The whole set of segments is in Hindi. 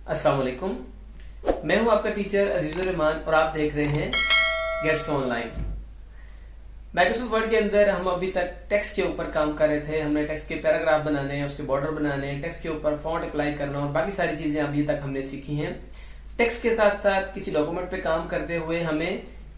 अस्सलाम वालेकुम। मैं हूं आपका टीचर अजीजुर रहमान और आप देख रहे हैं गेट्स ऑनलाइन। माइक्रोसॉफ्ट वर्ड के अंदर हम अभी तक टेक्स्ट के ऊपर काम कर रहे थे। हमने टेक्स्ट के पैराग्राफ बनाने हैं, उसके बॉर्डर बनाने हैं, टेक्स्ट के ऊपर फॉन्ट अप्लाई करना और बाकी सारी चीजें अभी तक हमने सीखी हैं। टेक्स्ट के साथ साथ किसी डॉक्यूमेंट पे काम करते हुए हमें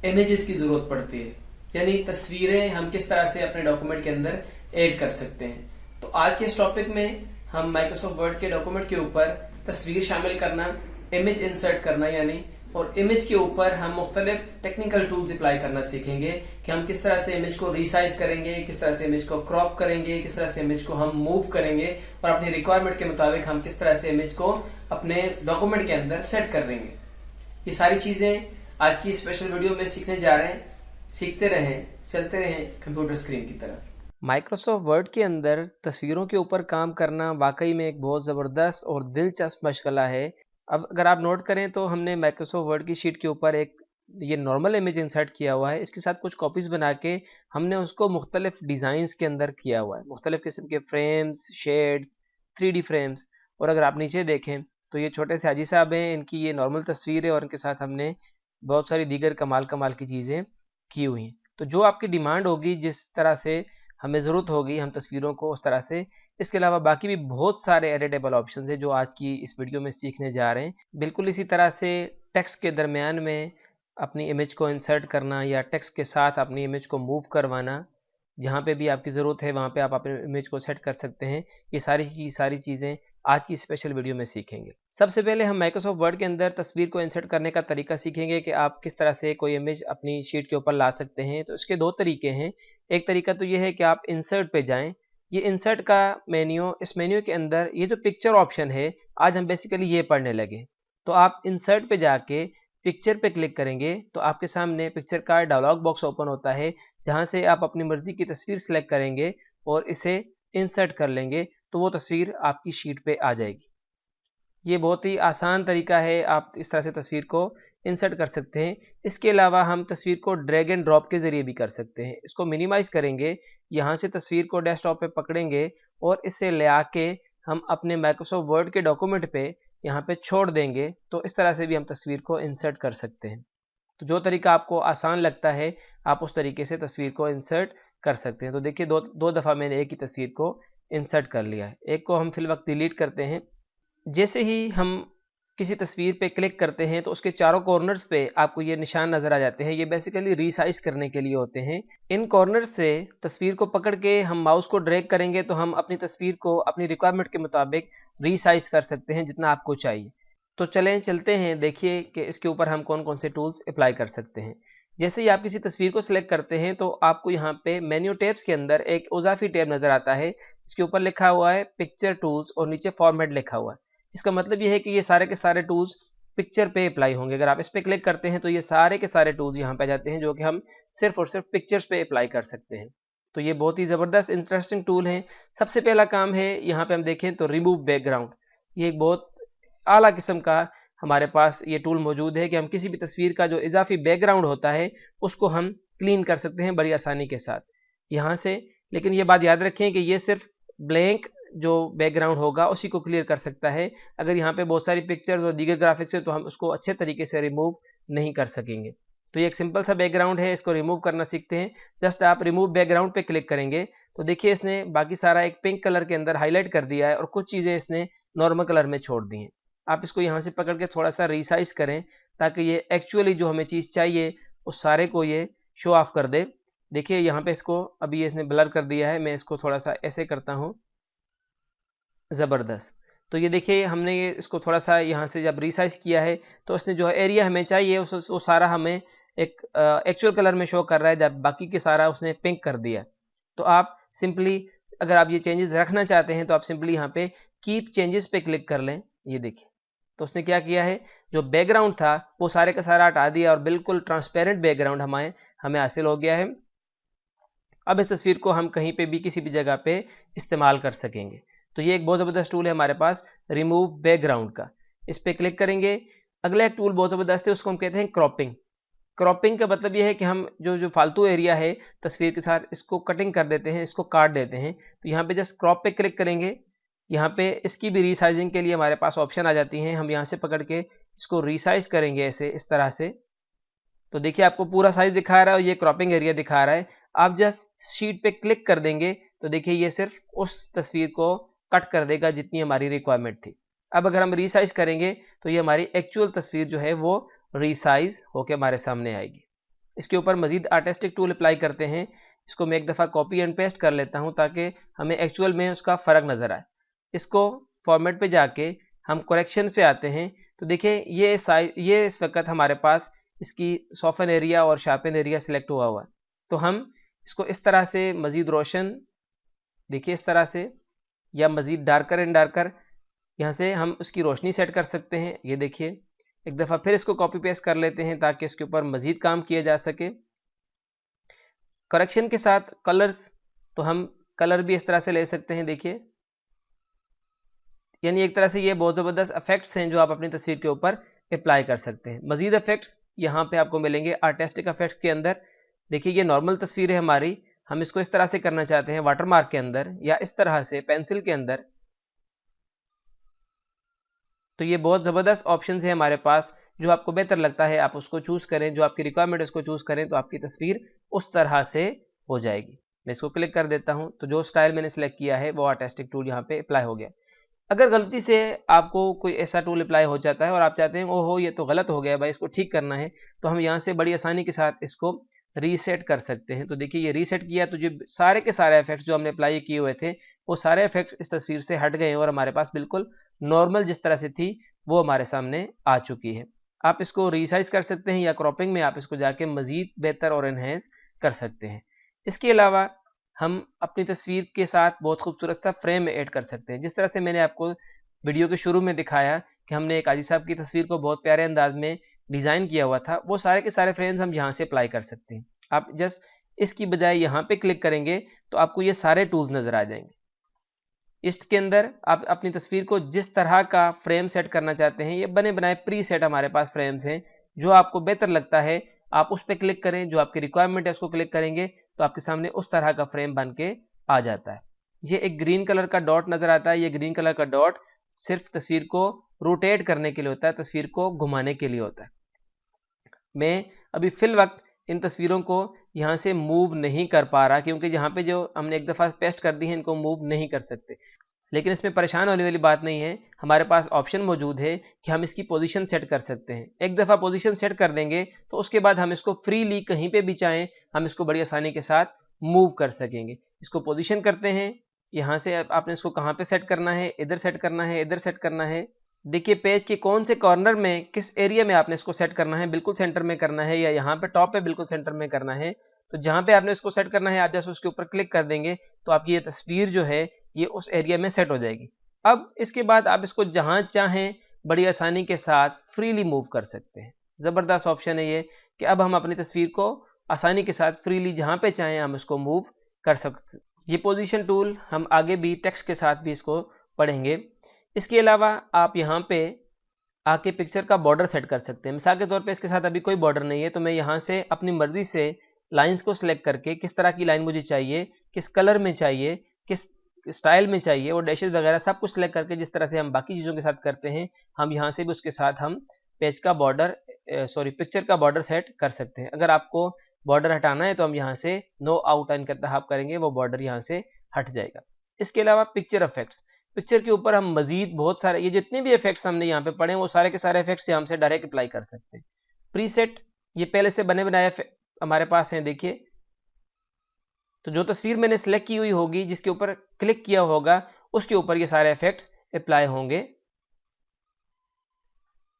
इमेजेस की जरूरत पड़ती है, यानी तस्वीरें हम किस तरह से अपने डॉक्यूमेंट के अंदर ऐड कर सकते हैं। तो आज के इस टॉपिक में हम माइक्रोसॉफ्ट वर्ड के डॉक्यूमेंट के ऊपर तस्वीर शामिल करना, इमेज इंसर्ट करना यानी, और इमेज के ऊपर हम मुख्तलिफ टेक्निकल टूल्स अप्लाई करना सीखेंगे कि हम किस तरह से इमेज को रिसाइज करेंगे, किस तरह से इमेज को क्रॉप करेंगे, किस तरह से इमेज को हम मूव करेंगे और अपनी रिक्वायरमेंट के मुताबिक हम किस तरह से इमेज को अपने डॉक्यूमेंट के अंदर सेट कर देंगे। ये सारी चीजें आज की स्पेशल वीडियो में सीखने जा रहे हैं। सीखते रहें, चलते रहें कंप्यूटर स्क्रीन की तरफ। माइक्रोसॉफ्ट वर्ड के अंदर तस्वीरों के ऊपर काम करना वाकई में एक बहुत ज़बरदस्त और दिलचस्प मशगला है। अब अगर आप नोट करें तो हमने माइक्रोसॉफ्ट वर्ड की शीट के ऊपर एक ये नॉर्मल इमेज इंसर्ट किया हुआ है। इसके साथ कुछ कॉपीज बना के हमने उसको मुख्तलिफ डिज़ाइंस के अंदर किया हुआ है, मुख्तलिफ किस्म के फ्रेम्स, शेड्स, 3D फ्रेम्स। और अगर आप नीचे देखें तो ये छोटे से हाजी साहब हैं, इनकी ये नॉर्मल तस्वीर है और इनके साथ हमने बहुत सारी दीगर कमाल कमाल की चीज़ें की हुई हैं। तो जो आपकी डिमांड होगी, जिस तरह से हमें ज़रूरत होगी, हम तस्वीरों को उस तरह से। इसके अलावा बाकी भी बहुत सारे एडिटेबल ऑप्शंस हैं जो आज की इस वीडियो में सीखने जा रहे हैं। बिल्कुल इसी तरह से टेक्स्ट के दरमियान में अपनी इमेज को इंसर्ट करना या टेक्स्ट के साथ अपनी इमेज को मूव करवाना, जहाँ पे भी आपकी ज़रूरत है वहाँ पे आप अपने इमेज को सेट कर सकते हैं। ये सारी की सारी चीज़ें आज की स्पेशल वीडियो में सीखेंगे। सबसे पहले हम माइक्रोसॉफ्ट वर्ड के अंदर तस्वीर को इंसर्ट करने का तरीका सीखेंगे कि आप किस तरह से कोई इमेज अपनी शीट के ऊपर ला सकते हैं। तो इसके दो तरीके हैं। एक तरीका तो ये है कि आप इंसर्ट पे जाएं। ये इंसर्ट का मेन्यू, इस मेन्यू के अंदर ये जो पिक्चर ऑप्शन है, आज हम बेसिकली ये पढ़ने लगे। तो आप इंसर्ट पे जाके पिक्चर पे क्लिक करेंगे तो आपके सामने पिक्चर का डायलॉग बॉक्स ओपन होता है, जहां से आप अपनी मर्जी की तस्वीर सेलेक्ट करेंगे और इसे इंसर्ट कर लेंगे तो वो तस्वीर आपकी शीट पे आ जाएगी। ये बहुत ही आसान तरीका है, आप इस तरह से तस्वीर को इंसर्ट कर सकते हैं। इसके अलावा हम तस्वीर को ड्रैग एंड ड्रॉप के ज़रिए भी कर सकते हैं। इसको मिनिमाइज करेंगे, यहाँ से तस्वीर को डेस्कटॉप पे पकड़ेंगे और इसे ले आके हम अपने माइक्रोसॉफ्ट वर्ड के डॉक्यूमेंट पे यहाँ पे छोड़ देंगे। तो इस तरह से भी हम तस्वीर को इंसर्ट कर सकते हैं। तो जो तरीका आपको आसान लगता है, आप उस तरीके से तस्वीर को इंसर्ट कर सकते हैं। तो देखिए दो दफ़ा मैंने एक ही तस्वीर को इंसर्ट कर लिया है। एक को हम फिल वक्त डिलीट करते हैं। जैसे ही हम किसी तस्वीर पे क्लिक करते हैं तो उसके चारों कॉर्नर्स पे आपको ये निशान नज़र आ जाते हैं। ये बेसिकली रीसाइज करने के लिए होते हैं। इन कॉर्नर से तस्वीर को पकड़ के हम माउस को ड्रैग करेंगे तो हम अपनी तस्वीर को अपनी रिक्वायरमेंट के मुताबिक रीसाइज कर सकते हैं जितना आपको चाहिए। तो चलते हैं, देखिए कि इसके ऊपर हम कौन कौन से टूल्स अप्लाई कर सकते हैं। जैसे ही आप किसी तस्वीर को सिलेक्ट करते हैं तो आपको यहाँ पे मेन्यू टैब्स के अंदर एक इजाफी टैब नज़र आता है। इसके ऊपर लिखा हुआ है पिक्चर टूल्स और नीचे फॉर्मेट लिखा हुआ है। इसका मतलब ये है कि ये सारे के सारे टूल्स पिक्चर पे अप्लाई होंगे। अगर आप इस पे क्लिक करते हैं तो ये सारे के सारे टूल्स यहाँ पे आ जाते हैं जो कि हम सिर्फ और सिर्फ पिक्चर्स पे अप्लाई कर सकते हैं। तो ये बहुत ही ज़बरदस्त इंटरेस्टिंग टूल है। सबसे पहला काम है, यहाँ पे हम देखें तो रिमूव बैकग्राउंड। ये एक बहुत आला किस्म का हमारे पास ये टूल मौजूद है कि हम किसी भी तस्वीर का जो इजाफी बैकग्राउंड होता है उसको हम क्लीन कर सकते हैं बड़ी आसानी के साथ यहाँ से। लेकिन ये बात याद रखें कि ये सिर्फ ब्लैंक जो बैकग्राउंड होगा उसी को क्लियर कर सकता है। अगर यहाँ पे बहुत सारी पिक्चर्स और दीगर ग्राफिक्स है तो हम उसको अच्छे तरीके से रिमूव नहीं कर सकेंगे। तो ये एक सिंपल सा बैकग्राउंड है, इसको रिमूव करना सीखते हैं। जस्ट आप रिमूव बैकग्राउंड पे क्लिक करेंगे तो देखिए इसने बाकी सारा एक पिंक कलर के अंदर हाईलाइट कर दिया है और कुछ चीज़ें इसने नॉर्मल कलर में छोड़ दी हैं। आप इसको यहाँ से पकड़ के थोड़ा सा रिसाइज करें ताकि ये एक्चुअली जो हमें चीज़ चाहिए उस सारे को ये शो ऑफ कर दे। देखिए यहाँ पे इसको अभी इसने ब्लर कर दिया है। मैं इसको थोड़ा सा ऐसे करता हूँ, ज़बरदस्त। तो ये देखिए हमने ये इसको थोड़ा सा यहाँ से जब रिसाइज किया है तो उसने जो एरिया हमें चाहिए वो सारा हमें एक एक्चुअल कलर में शो कर रहा है, जब बाकी के सारा उसने पिंक कर दिया। तो आप सिंपली अगर आप ये चेंजेस रखना चाहते हैं तो आप सिंपली यहाँ पे कीप चेंजेस पे क्लिक कर लें। ये देखिए तो उसने क्या किया है, जो बैकग्राउंड था वो सारे का सारा हटा दिया और बिल्कुल ट्रांसपेरेंट बैकग्राउंड हमें हासिल हो गया है। अब इस तस्वीर को हम कहीं पे भी किसी भी जगह पे इस्तेमाल कर सकेंगे। तो ये एक बहुत ज़बरदस्त टूल है हमारे पास, रिमूव बैकग्राउंड का। इस पर क्लिक करेंगे। अगला एक टूल बहुत ज़बरदस्त है, उसको हम कहते हैं क्रॉपिंग। क्रॉपिंग का मतलब ये है कि हम जो फालतू एरिया है तस्वीर के साथ इसको कटिंग कर देते हैं, इसको काट देते हैं। तो यहाँ पे जस्ट क्रॉप पे क्लिक करेंगे। यहाँ पे इसकी भी रीसाइजिंग के लिए हमारे पास ऑप्शन आ जाती हैं। हम यहाँ से पकड़ के इसको रीसाइज करेंगे ऐसे, इस तरह से, तो देखिए आपको पूरा साइज दिखा रहा है और ये क्रॉपिंग एरिया दिखा रहा है। आप जस्ट शीट पे क्लिक कर देंगे तो देखिए ये सिर्फ उस तस्वीर को कट कर देगा जितनी हमारी रिक्वायरमेंट थी। अब अगर हम रीसाइज करेंगे तो ये हमारी एक्चुअल तस्वीर जो है वो रीसाइज होकर हमारे सामने आएगी। इसके ऊपर मजीद आर्टिस्टिक टूल अप्लाई करते हैं। इसको मैं एक दफ़ा कॉपी एंड पेस्ट कर लेता हूं ताकि हमें एक्चुअल में उसका फ़र्क नज़र आए। इसको फॉर्मेट पे जाके हम करेक्शन पे आते हैं तो देखिए ये इस वक्त हमारे पास इसकी सॉफ्टन एरिया और शार्पन एरिया सिलेक्ट हुआ है। तो हम इसको इस तरह से मज़ीद रोशन, देखिए इस तरह से, या मज़ीद डार्कर एंड डार्कर, यहाँ से हम उसकी रोशनी सेट कर सकते हैं। ये देखिए एक दफ़ा फिर इसको कॉपी पेस्ट कर लेते हैं ताकि इसके ऊपर मज़ीद काम किया जा सके। करेक्शन के साथ कलर्स, तो हम कलर भी इस तरह से ले सकते हैं, देखिए, यानी एक तरह से ये बहुत ज़बरदस्त इफेक्ट्स हैं जो आप अपनी तस्वीर के ऊपर अप्लाई कर सकते हैं। मज़ीद इफेक्ट्स यहाँ पे आपको मिलेंगे आर्टिस्टिक इफेक्ट्स के अंदर। देखिए ये नॉर्मल तस्वीर है हमारी, हम इसको इस तरह से करना चाहते हैं वाटरमार्क के अंदर या इस तरह से पेंसिल के अंदर, तो ये बहुत ज़बरदस्त ऑप्शन है हमारे पास। जो आपको बेहतर लगता है आप उसको चूज़ करें, जो आपकी रिक्वायरमेंट है उसको चूज़ करें तो आपकी तस्वीर उस तरह से हो जाएगी। मैं इसको क्लिक कर देता हूं तो जो स्टाइल मैंने सेलेक्ट किया है वो आर्टिस्टिक टूल यहाँ पे अप्लाई हो गया। अगर गलती से आपको कोई ऐसा टूल अप्लाई हो जाता है और आप चाहते हैं ओहो ये तो गलत हो गया भाई, इसको ठीक करना है, तो हम यहाँ से बड़ी आसानी के साथ इसको रीसेट कर सकते हैं। तो देखिए ये रीसेट किया तो जो सारे के सारे इफेक्ट्स जो हमने अप्लाई किए हुए थे वो सारे इफेक्ट्स इस तस्वीर से हट गए और हमारे पास बिल्कुल नॉर्मल जिस तरह से थी वो हमारे सामने आ चुकी है। आप इसको रीसाइज कर सकते हैं या क्रॉपिंग में आप इसको जाके मजीद बेहतर और एनहेंस कर सकते हैं। इसके अलावा हम अपनी तस्वीर के साथ बहुत खूबसूरत सा फ्रेम ऐड कर सकते हैं। जिस तरह से मैंने आपको वीडियो के शुरू में दिखाया कि हमने एक काजी साहब की तस्वीर को बहुत प्यारे अंदाज में डिज़ाइन किया हुआ था, वो सारे के सारे फ्रेम्स हम यहाँ से अप्लाई कर सकते हैं। आप जस्ट इसकी बजाय यहाँ पे क्लिक करेंगे तो आपको ये सारे टूल्स नज़र आ जाएंगे। इसके अंदर आप अपनी तस्वीर को जिस तरह का फ्रेम सेट करना चाहते हैं, ये बने बनाए प्री सेट हमारे पास फ्रेम्स हैं। जो आपको बेहतर लगता है आप उस पर क्लिक करें, जो आपकी रिक्वायरमेंट है उसको क्लिक करेंगे तो आपके सामने उस तरह का फ्रेम बन के आ जाता है। ये एक ग्रीन कलर का डॉट नजर आता है। ये ग्रीन कलर का डॉट सिर्फ तस्वीर को रोटेट करने के लिए होता है, तस्वीर को घुमाने के लिए होता है। मैं अभी फिल वक्त इन तस्वीरों को यहाँ से मूव नहीं कर पा रहा क्योंकि यहाँ पे जो हमने एक दफ़ा पेस्ट कर दी है इनको मूव नहीं कर सकते। लेकिन इसमें परेशान होने वाली बात नहीं है, हमारे पास ऑप्शन मौजूद है कि हम इसकी पोजीशन सेट कर सकते हैं। एक दफ़ा पोजीशन सेट कर देंगे तो उसके बाद हम इसको फ्रीली कहीं पे भी चाहें हम इसको बड़ी आसानी के साथ मूव कर सकेंगे। इसको पोजीशन करते हैं, यहाँ से आपने इसको कहाँ पे सेट करना है, इधर सेट करना है, इधर सेट करना है। देखिए पेज के कौन से कॉर्नर में किस एरिया में आपने इसको सेट करना है, बिल्कुल सेंटर में करना है या यहाँ पे टॉप पे बिल्कुल सेंटर में करना है। तो जहाँ पे आपने इसको सेट करना है आप जैसे उसके ऊपर क्लिक कर देंगे तो आपकी ये तस्वीर जो है ये उस एरिया में सेट हो जाएगी। अब इसके बाद आप इसको जहाँ चाहें बड़ी आसानी के साथ फ्रीली मूव कर सकते हैं। ज़बरदस्त ऑप्शन है ये कि अब हम अपनी तस्वीर को आसानी के साथ फ्रीली जहाँ पे चाहें हम इसको मूव कर सकते। ये पोजीशन टूल हम आगे भी टेक्स्ट के साथ भी इसको पढ़ेंगे। इसके अलावा आप यहाँ पे आके पिक्चर का बॉर्डर सेट कर सकते हैं। मिसाल के तौर पे इसके साथ अभी कोई बॉर्डर नहीं है तो मैं यहाँ से अपनी मर्जी से लाइंस को सिलेक्ट करके किस तरह की लाइन मुझे चाहिए, किस कलर में चाहिए, किस स्टाइल में चाहिए, वो डैशेज वगैरह सब कुछ सिलेक्ट करके जिस तरह से हम बाकी चीज़ों के साथ करते हैं हम यहाँ से भी उसके साथ हम पेज का बॉर्डर पिक्चर का बॉर्डर सेट कर सकते हैं। अगर आपको बॉर्डर हटाना है तो हम यहाँ से नो आउटलाइन का इंतखाब करेंगे, वो बॉर्डर यहाँ से हट जाएगा। इसके अलावा पिक्चर इफेक्ट्स, पिक्चर के ऊपर हम मजीद बहुत सारे ये जितने भी इफेक्ट्स हमने यहाँ पे पढ़े वो सारे के सारे इफेक्ट्स यहाँ से डायरेक्ट अप्लाई कर सकते हैं। प्रीसेट ये पहले से बने बनाए हमारे पास हैं। देखिए तो जो तस्वीर मैंने सेलेक्ट की हुई होगी जिसके ऊपर क्लिक किया होगा उसके ऊपर ये सारे इफेक्ट्स अप्लाई होंगे।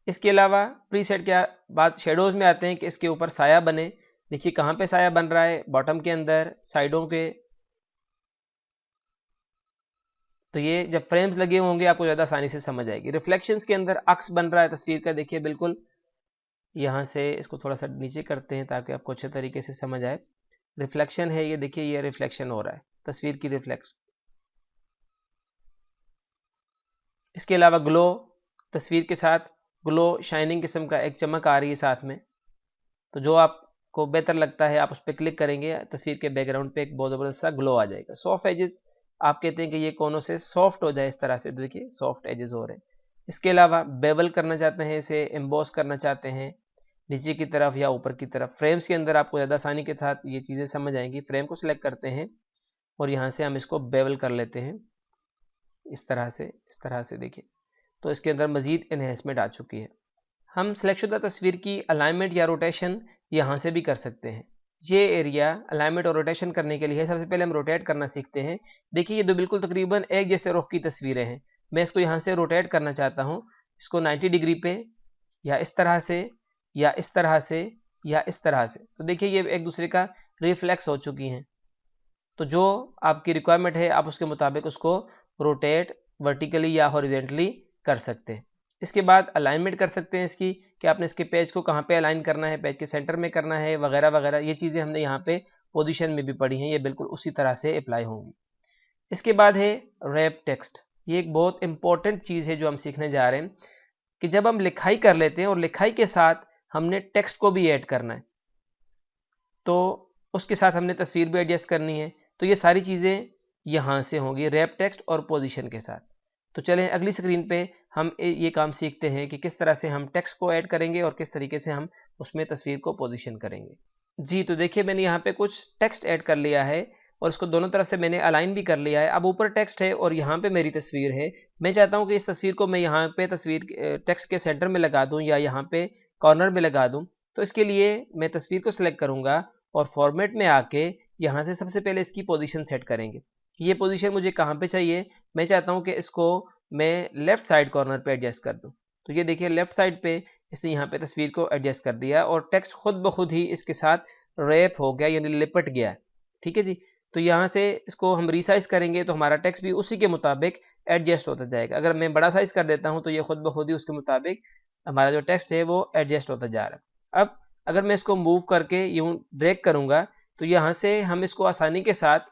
इसके अलावा प्रीसेट के बाद शेडोज में आते हैं कि इसके ऊपर साया बने। देखिए कहाँ पे साया बन रहा है, बॉटम के अंदर, साइडों के। तो ये जब फ्रेम्स लगे होंगे आपको ज़्यादा आसानी से समझ आएगी। रिफ्लेक्शंस के अंदर अक्स बन रहा है तस्वीर का, देखिए बिल्कुल यहाँ से इसको थोड़ा सा नीचे करते हैं ताकि आपको अच्छे तरीके से समझ आए। रिफ्लेक्शन है ये, देखिए ये रिफ्लेक्शन हो रहा है तस्वीर की रिफ्लेक्शन। इसके अलावा ग्लो, तस्वीर के साथ ग्लो शाइनिंग किस्म का एक चमक आ रही है साथ में। तो जो आपको बेहतर लगता है आप उस पर क्लिक करेंगे, तस्वीर के बैकग्राउंड पे एक बहुत ज़बरदस्त सा ग्लो आ जाएगा। सॉफ्ट एजेस आप कहते हैं कि ये कोनों से सॉफ्ट हो जाए, इस तरह से देखिए सॉफ्ट एजेस हो रहे हैं। इसके अलावा बेवल करना चाहते हैं, इसे एम्बॉस करना चाहते हैं नीचे की तरफ या ऊपर की तरफ। फ्रेम्स के अंदर आपको ज़्यादा आसानी के साथ ये चीज़ें समझ आएंगी। फ्रेम को सिलेक्ट करते हैं और यहाँ से हम इसको बेवल कर लेते हैं इस तरह से देखिए, तो इसके अंदर मज़ीद एनहेंसमेंट आ चुकी है। हम सिलेक्टशुदा तस्वीर की अलाइनमेंट या रोटेशन यहाँ से भी कर सकते हैं। ये एरिया अलाइनमेंट और रोटेशन करने के लिए है। सबसे पहले हम रोटेट करना सीखते हैं। देखिए ये दो बिल्कुल तकरीबन एक जैसे रुख की तस्वीरें हैं। मैं इसको यहाँ से रोटेट करना चाहता हूँ, इसको 90 डिग्री पे, या इस तरह से, या इस तरह से, या इस तरह से। तो देखिए ये एक दूसरे का रिफ्लेक्स हो चुकी हैं। तो जो आपकी रिक्वायरमेंट है आप उसके मुताबिक उसको रोटेट वर्टिकली या हॉरिजेंटली कर सकते हैं। इसके बाद अलाइनमेंट कर सकते हैं इसकी, कि आपने इसके पेज को कहाँ पे अलाइन करना है, पेज के सेंटर में करना है वगैरह वगैरह। ये चीज़ें हमने यहाँ पे पोजीशन में भी पढ़ी हैं, ये बिल्कुल उसी तरह से अप्लाई होंगी। इसके बाद है रैप टेक्स्ट। ये एक बहुत इंपॉर्टेंट चीज़ है जो हम सीखने जा रहे हैं, कि जब हम लिखाई कर लेते हैं और लिखाई के साथ हमने टेक्स्ट को भी ऐड करना है, तो उसके साथ हमने तस्वीर भी एडजस्ट करनी है। तो ये सारी चीज़ें यहाँ से होंगी रैप टेक्स्ट और पोजीशन के साथ। तो चलें अगली स्क्रीन पे हम ये काम सीखते हैं कि किस तरह से हम टेक्स्ट को ऐड करेंगे और किस तरीके से हम उसमें तस्वीर को पोजीशन करेंगे। जी तो देखिए मैंने यहाँ पे कुछ टेक्स्ट ऐड कर लिया है और इसको दोनों तरफ से मैंने अलाइन भी कर लिया है। अब ऊपर टेक्स्ट है और यहाँ पे मेरी तस्वीर है। मैं चाहता हूँ कि इस तस्वीर को मैं यहाँ पे तस्वीर टेक्स्ट के सेंटर में लगा दूँ या यहाँ पे कॉर्नर में लगा दूँ। तो इसके लिए मैं तस्वीर को सिलेक्ट करूँगा और फॉर्मेट में आके यहाँ से सबसे पहले इसकी पोजीशन सेट करेंगे कि ये पोजीशन मुझे कहाँ पे चाहिए। मैं चाहता हूँ कि इसको मैं लेफ्ट साइड कॉर्नर पे एडजस्ट कर दूँ। तो ये देखिए लेफ्ट साइड पे इसने यहाँ पे तस्वीर को एडजस्ट कर दिया और टेक्स्ट खुद ब खुद ही इसके साथ रैप हो गया, यानी लिपट गया। ठीक है जी। तो यहाँ से इसको हम रीसाइज करेंगे तो हमारा टेक्स्ट भी उसी के मुताबिक एडजस्ट होता जाएगा। अगर मैं बड़ा साइज कर देता हूँ तो ये खुद ब खुद ही उसके मुताबिक हमारा जो टेक्स्ट है वो एडजस्ट होता जा रहा है। अब अगर मैं इसको मूव करके यूं ड्रैग करूंगा तो यहाँ से हम इसको आसानी के साथ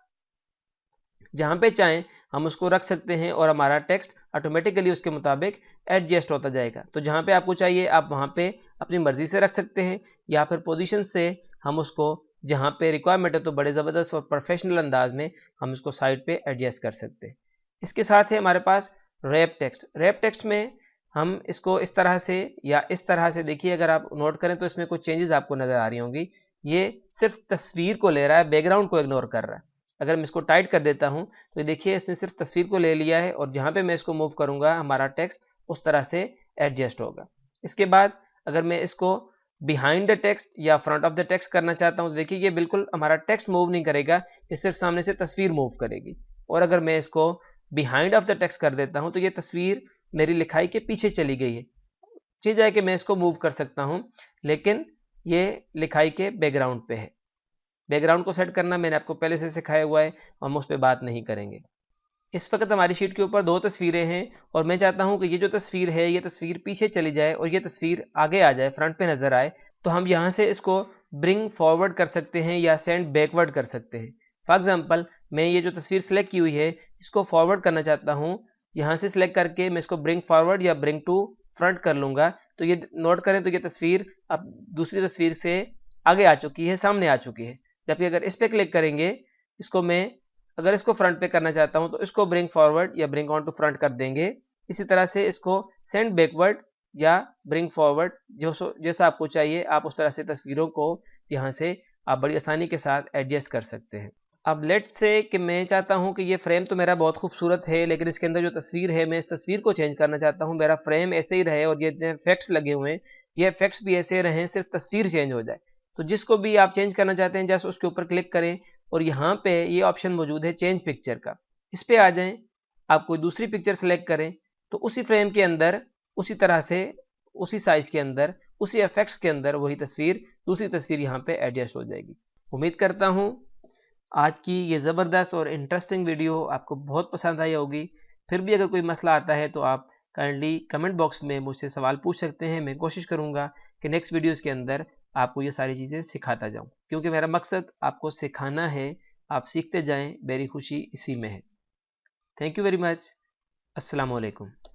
जहाँ पे चाहें हम उसको रख सकते हैं और हमारा टेक्स्ट ऑटोमेटिकली उसके मुताबिक एडजस्ट होता जाएगा। तो जहाँ पे आपको चाहिए आप वहाँ पे अपनी मर्जी से रख सकते हैं, या फिर पोजीशन से हम उसको जहाँ पे रिक्वायरमेंट है तो बड़े ज़बरदस्त और प्रोफेशनल अंदाज में हम इसको साइड पे एडजस्ट कर सकते हैं। इसके साथ है हमारे पास रैप टेक्स्ट। रैप टेक्स्ट में हम इसको इस तरह से या इस तरह से, देखिए अगर आप नोट करें तो इसमें कुछ चेंजेस आपको नज़र आ रही होंगी। ये सिर्फ तस्वीर को ले रहा है, बैकग्राउंड को इग्नोर कर रहा है। अगर मैं इसको टाइट कर देता हूं तो देखिए इसने सिर्फ तस्वीर को ले लिया है और जहां पे मैं इसको मूव करूंगा हमारा टेक्स्ट उस तरह से एडजस्ट होगा। इसके बाद अगर मैं इसको बिहाइंड द टेक्स्ट या फ्रंट ऑफ द टेक्स्ट करना चाहता हूं तो देखिए ये बिल्कुल हमारा टेक्स्ट मूव नहीं करेगा, ये सिर्फ सामने से तस्वीर मूव करेगी। और अगर मैं इसको बिहाइंड ऑफ द टेक्स्ट कर देता हूं तो ये तस्वीर मेरी लिखाई के पीछे चली गई है। चीज है कि मैं इसको मूव कर सकता हूं लेकिन ये लिखाई के बैकग्राउंड पे है। बैकग्राउंड को सेट करना मैंने आपको पहले से सिखाया हुआ है, हम उस पर बात नहीं करेंगे। इस वक्त हमारी शीट के ऊपर दो तस्वीरें हैं और मैं चाहता हूं कि ये जो तस्वीर है ये तस्वीर पीछे चली जाए और ये तस्वीर आगे आ जाए, फ्रंट पे नजर आए। तो हम यहाँ से इसको ब्रिंग फॉरवर्ड कर सकते हैं या सेंड बैकवर्ड कर सकते हैं। फॉर एग्जाम्पल मैं ये जो तस्वीर सेलेक्ट की हुई है इसको फॉरवर्ड करना चाहता हूँ, यहाँ से सिलेक्ट करके मैं इसको ब्रिंग फॉरवर्ड या ब्रिंग टू फ्रंट कर लूंगा। तो ये नोट करें तो ये तस्वीर अब दूसरी तस्वीर से आगे आ चुकी है, सामने आ चुकी है। जबकि अगर इस पे क्लिक करेंगे, इसको मैं अगर इसको फ्रंट पे करना चाहता हूं तो इसको ब्रिंग फॉरवर्ड या ब्रिंग ऑन टू फ्रंट कर देंगे। इसी तरह से इसको सेंड बैकवर्ड या ब्रिंग फॉरवर्ड जैसा आपको चाहिए आप उस तरह से तस्वीरों को यहाँ से आप बड़ी आसानी के साथ एडजस्ट कर सकते हैं। अब लेट्स से कि मैं चाहता हूं कि ये फ्रेम तो मेरा बहुत खूबसूरत है लेकिन इसके अंदर जो तस्वीर है मैं इस तस्वीर को चेंज करना चाहता हूं। मेरा फ्रेम ऐसे ही रहे और ये इतने इफेक्ट्स लगे हुए हैं, ये इफेक्ट्स भी ऐसे रहें, सिर्फ तस्वीर चेंज हो जाए। तो जिसको भी आप चेंज करना चाहते हैं जस्ट उसके ऊपर क्लिक करें और यहाँ पे ये ऑप्शन मौजूद है चेंज पिक्चर का, इस पे आ जाएं। आप कोई दूसरी पिक्चर सेलेक्ट करें तो उसी फ्रेम के अंदर उसी तरह से उसी साइज के अंदर उसी इफेक्ट्स के अंदर वही तस्वीर दूसरी तस्वीर यहाँ पे एडजस्ट हो जाएगी। उम्मीद करता हूँ आज की ये ज़बरदस्त और इंटरेस्टिंग वीडियो आपको बहुत पसंद आई होगी। फिर भी अगर कोई मसला आता है तो आप काइंडली कमेंट बॉक्स में मुझसे सवाल पूछ सकते हैं। मैं कोशिश करूँगा कि नेक्स्ट वीडियोज़ के अंदर आपको ये सारी चीज़ें सिखाता जाऊँ, क्योंकि मेरा मकसद आपको सिखाना है, आप सीखते जाएं, मेरी खुशी इसी में है। Thank you very much. अस्सलाम वालेकुम।